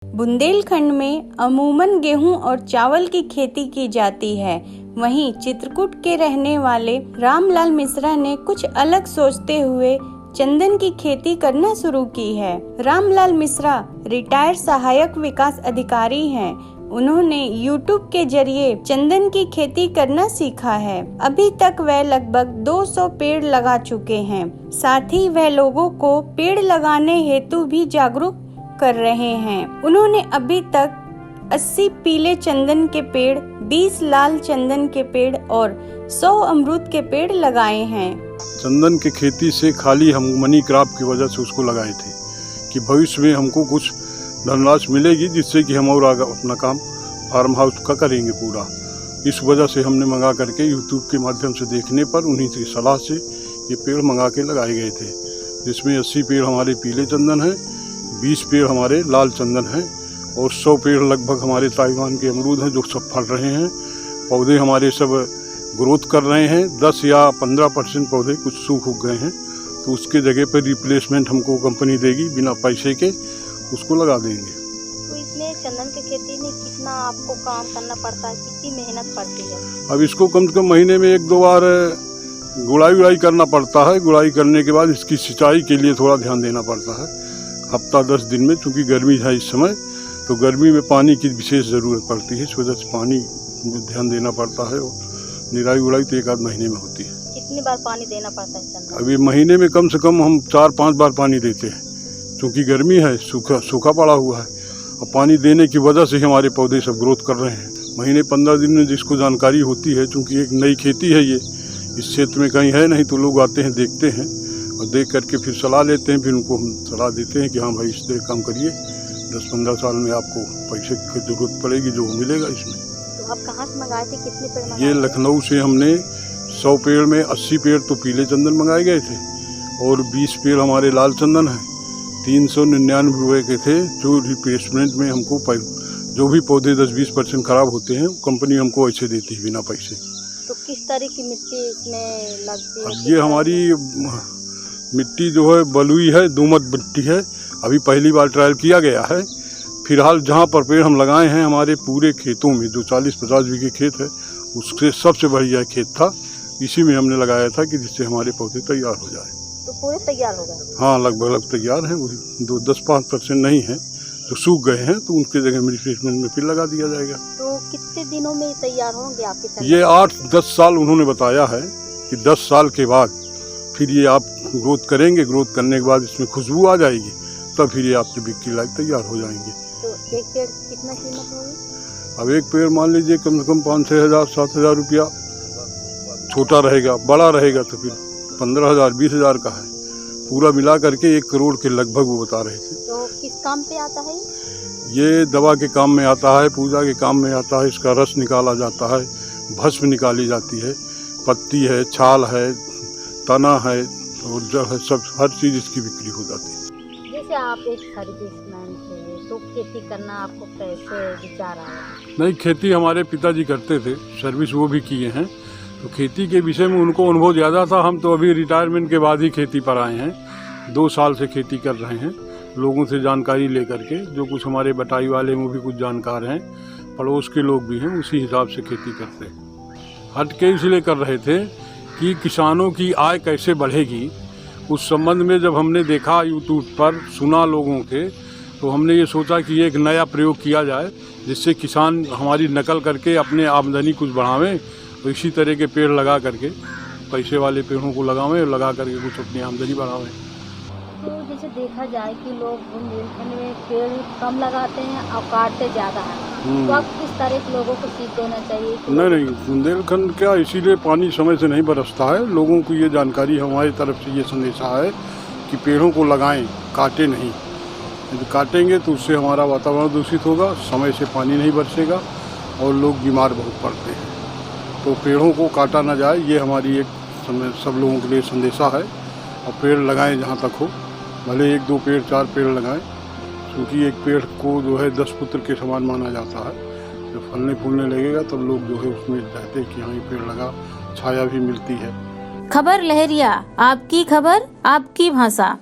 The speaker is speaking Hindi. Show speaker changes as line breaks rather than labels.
बुंदेलखंड में अमूमन गेहूं और चावल की खेती की जाती है। वहीं चित्रकूट के रहने वाले रामलाल मिश्रा ने कुछ अलग सोचते हुए चंदन की खेती करना शुरू की है। रामलाल मिश्रा रिटायर्ड सहायक विकास अधिकारी हैं। उन्होंने YouTube के जरिए चंदन की खेती करना सीखा है। अभी तक वह लगभग 200 पेड़ लगा चुके हैं। साथ ही वह लोगों को पेड़ लगाने हेतु भी जागरूक कर रहे हैं। उन्होंने अभी तक 80 पीले चंदन के पेड़, 20 लाल चंदन के पेड़ और 100 अमरूद के पेड़ लगाए हैं।
चंदन की खेती से खाली हम मनी क्रॉप की वजह से उसको लगाए थे कि भविष्य में हमको कुछ धनराशि मिलेगी, जिससे कि हम और आगे अपना काम फार्म हाउस का करेंगे पूरा। इस वजह से हमने मंगा करके यूट्यूब के माध्यम से देखने पर उन्हीं की सलाह से ये पेड़ मंगा के लगाए गए थे, जिसमें 80 पेड़ हमारे पीले चंदन हैं, 20 पेड़ हमारे लाल चंदन हैं और 100 पेड़ लगभग हमारे ताइवान के अमरूद हैं जो सब फल रहे हैं। पौधे हमारे सब ग्रोथ कर रहे हैं। 10 या 15% पौधे कुछ सूख उग गए हैं, तो उसके जगह पर रिप्लेसमेंट हमको कंपनी देगी, बिना पैसे के उसको लगा देंगे।
तो इसमें चंदन की खेती में कितना आपको काम करना पड़ता है, कितनी मेहनत पड़ती है?
अब इसको कम से कम महीने में 1-2 बार गुड़ाई करना पड़ता है। गुड़ाई करने के बाद इसकी सिंचाई के लिए थोड़ा ध्यान देना पड़ता है, हफ्ता 10 दिन में, चूँकि गर्मी है इस समय, तो गर्मी में पानी की विशेष ज़रूरत पड़ती है। इस वजह से पानी में ध्यान देना पड़ता है और निराई गुड़ाई तो 1-आध महीने में होती है।
कितनी बार पानी देना पड़ता है चंदन?
अभी महीने में कम से कम हम 4-5 बार पानी देते हैं, क्योंकि गर्मी है, सूखा पड़ा हुआ है और पानी देने की वजह से हमारे पौधे सब ग्रोथ कर रहे हैं। महीने 15 दिन में जिसको जानकारी होती है, क्योंकि एक नई खेती है ये, इस क्षेत्र में कहीं है नहीं, तो लोग आते हैं, देखते हैं और देख करके फिर सलाह लेते हैं। फिर उनको हम सलाह देते हैं कि हाँ भाई इस तरह काम करिए, 10-15 साल में आपको पैसे की जरूरत पड़ेगी, जो मिलेगा इसमें।
तो आप कहाँ से मंगाए थे, कितने पेड़ मंगाए?
ये लखनऊ से हमने 100 पेड़ में 80 पेड़ तो पीले चंदन मंगाए गए थे और 20 पेड़ हमारे लाल चंदन हैं। 399 रुपये के थे, जो रिप्लेसमेंट में हमको जो भी पौधे 10-20% खराब होते हैं कंपनी हमको ऐसे देती है बिना पैसे।
तो किस तरह की मिट्टी इसमें लगती है?
ये हमारी मिट्टी जो है बलुई है, दोमट मिट्टी है। अभी पहली बार ट्रायल किया गया है। फिलहाल जहाँ पर पेड़ हम लगाए हैं हमारे पूरे खेतों में, जो 40-50 बीघे खेत है, उससे सबसे बढ़िया खेत था। इसी में हमने लगाया था कि जिससे हमारे पौधे तैयार हो जाए।
तो पूरे तैयार हो गए?
हाँ, लगभग तैयार हैं। वही 10-5% नहीं है जो सूख गए हैं, तो उनके जगह में रिप्लेसमेंट में फिर लगा दिया जाएगा।
तो कितने दिनों में तैयार होंगे आपके चंदन?
ये 8-10 साल उन्होंने बताया है कि 10 साल के बाद फिर ये आप ग्रोथ करेंगे। ग्रोथ करने के बाद इसमें खुशबू आ जाएगी, तब फिर ये आपके बिक्री लायक तैयार हो जाएंगे।
तो एक पेड़ कितना कीमत होगी?
अब एक पेड़ मान लीजिए कम से कम 5-6 हज़ार 7 हज़ार रुपया छोटा रहेगा, बड़ा रहेगा तो फिर 15,000-20 हज़ार का है। पूरा मिला करके 1 करोड़ के लगभग वो बता रहे थे।
तो किस काम पे आता है?
ये दवा के काम में आता है, पूजा के काम में आता है। इसका रस निकाला जाता है, भस्म निकाली जाती है, पत्ती है, छाल है, तना है और जड़ है, सब हर चीज़ इसकी बिक्री हो जाती है।
जैसे आप एक सर्विसमैन थे, तो खेती करना आपको कैसे विचार आया?
नहीं, खेती हमारे पिताजी करते थे, सर्विस वो भी किए हैं, तो खेती के विषय में उनको अनुभव ज़्यादा था। हम तो अभी रिटायरमेंट के बाद ही खेती पर आए हैं। 2 साल से खेती कर रहे हैं, लोगों से जानकारी लेकर के। जो कुछ हमारे बटाई वाले में भी कुछ जानकार हैं, पड़ोस के लोग भी हैं, उसी हिसाब से खेती करते हैं। हट के इसलिए कर रहे थे कि किसानों की आय कैसे बढ़ेगी, उस संबंध में जब हमने देखा यूट्यूब पर, सुना लोगों के, तो हमने ये सोचा कि एक नया प्रयोग किया जाए, जिससे किसान हमारी नकल करके अपने आमदनी कुछ बढ़ावें। तो इसी तरह के पेड़ लगा करके, पैसे वाले पेड़ों को लगावें और लगा करके कुछ अपनी आमदनी बढ़ावें।
तो जैसे देखा जाए कि लोग बुंदेलखंड में पेड़ कम लगाते हैं और काटते ज़्यादा हैं, तो आप किस तरह के लोगों को सीख देना चाहिए?
नहीं, बुंदेलखंड क्या, इसीलिए पानी समय से नहीं बरसता है। लोगों को ये जानकारी हमारी तरफ से ये संदेशा है कि पेड़ों को लगाएं, काटे नहीं। यदि काटेंगे तो उससे हमारा वातावरण दूषित होगा, समय से पानी नहीं बरसेगा और लोग बीमार बहुत पड़ते हैं। तो पेड़ों को काटा ना जाए, ये हमारी एक सब लोगों के लिए संदेशा है। और पेड़ लगाएं जहाँ तक हो, भले 1-2 पेड़ 4 पेड़ लगाएं, क्योंकि एक पेड़ को जो है 10 पुत्र के समान माना जाता है। जब फलने फूलने लगेगा तब लोग जो है उसमें चाहते हैं कि हाँ ये पेड़ लगा, छाया भी मिलती है।
खबर लहरिया, आपकी खबर आपकी भाषा।